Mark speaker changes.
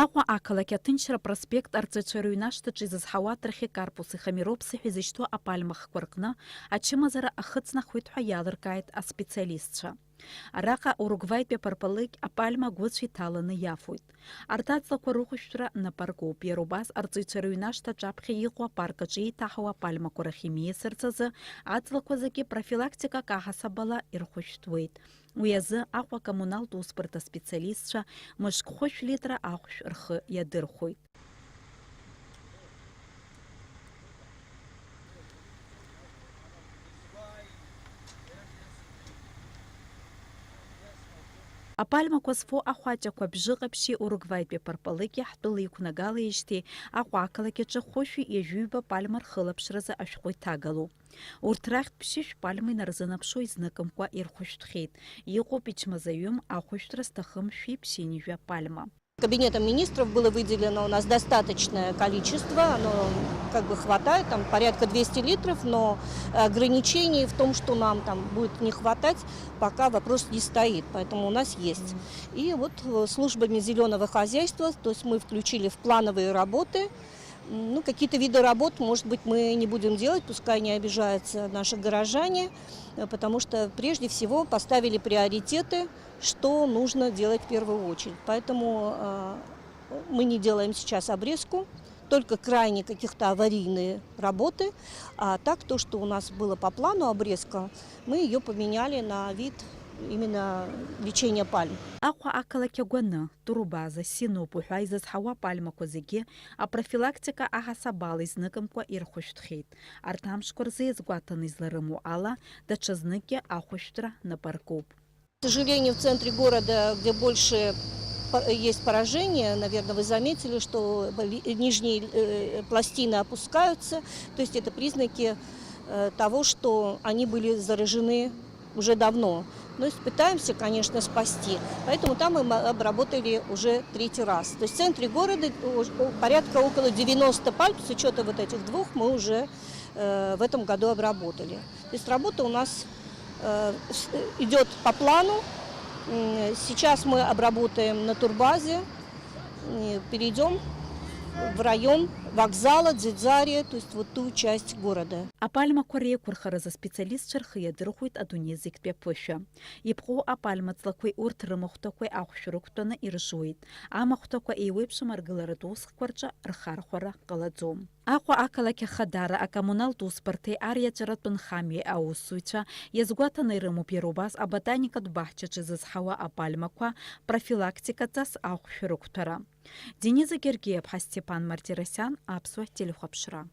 Speaker 1: Аҟәа ақалақь аҭынчра проспект арҵаҩцәа рыҩнашьҭаҿ изызҳауа трахикарпуси хамироԥси ҳәа изышьҭоу апальмахқәа рҟны ачымазара ахыҵнахуеит ҳәа иалыркааит аспециалистцәа. Араҟа Уругваитәи апарпалыкь апальма агәыцә иҭаланы иафоит. Арҭ аҵлақәа рыхәшәтәра напаркуп. Иара убас арҵаҩцәа рыҩнашьҭаҿ аԥхьа иҟоу апарк аҿы еиҭаҳау апальмақәа рахь имиасырц азы аҵлақәа зегьы профилактикак аҳасаб ала ирхәышәтәуеит. Уи азы Аҟәа акоммуналтә усбарҭа аспециалистцәа мышк хәышә литра ахәшә рхы иадырхәоит. Апальмақәа зфо ахәаҷақәа бжьыҟаԥшьи Уругваитәи апарпалыкьи ҳтәыла иқәнагалеижьҭеи Аҟәа ақалақь аҿы хәышәи ҩажәиҩба пальма рхылаԥшразы ашәҟәы иҭагалоу. Урҭ рахьтә ԥшьышә пальма инарзынарԥшуа изныкымкәа ирхәышәтәхьеит. Иҟоуп ичмазаҩым ахәышәтәра зҭахым шәи-ԥшьи-нижәа пальма.
Speaker 2: Кабинетом министров было выделено у нас достаточное количество, оно как бы хватает, там порядка 200 литров, но ограничений в том, что нам там будет не хватать, пока вопрос не стоит, поэтому у нас есть. И вот службами зеленого хозяйства, то есть мы включили в плановые работы. Ну, какие-то виды работ, может быть, мы не будем делать, пускай не обижаются наши горожане, потому что прежде всего поставили приоритеты, что нужно делать в первую очередь. Поэтому мы не делаем сейчас обрезку, только крайне каких-то аварийные работы. А так, то, что у нас было по плану обрезка, мы ее поменяли на вид именно лечения пальм.
Speaker 1: Аҟәа ақалақь агәаны, турбаза, синоуп уҳәа изызҳауа апальмақәа зегьы апрофилактика аҳасаб ала изныкымкәа ирхәышәтәхьеит. Арҭ амшқәа рзы иазгәаҭаны изларымоу ала даҽазныкгьы ахәышәтәра напаркуп.
Speaker 2: К сожалению, в центре города, где больше есть поражения, наверное, вы заметили, что нижние пластины опускаются, то есть это признаки того, что они были заражены уже давно. Но пытаемся, конечно, спасти. Поэтому там мы обработали уже 3-й раз. То есть в центре города порядка около 90 пальм, с учетом вот этих двух, мы уже в этом году обработали. То есть работа у нас идет по плану. Сейчас мы обработаем на турбазе, перейдем в район вокзала, Дзидзария, то есть вот ту часть города.
Speaker 1: Апальмақәа реиқәырхаразы аспециалистцәа рхы иадырхәоит адунеи зегьтәи аԥышәа. Иԥҟоу апальма-ҵлақәеи урҭ рымахәҭақәеи ахәшә рықәтәаны иржуеит. Амахәҭақәа еиуеиԥшым аргыларатә усқәа рҿы рхархәара ҟалаӡом. Аҟәа ақалақь ахадара акоммуналтә усбарҭеи ариаҵәаратә нхамҩеи аусзуҩцәа иазгәаҭаны ирымоуп иара убас аботаникатә баҳчаҿы изызҳауа апальмақәа профилактикаҵас ахәшә рықәҭәара. Дениза Гергиев, Степан Мартиросян, Аԥсуа телехәаԥшра.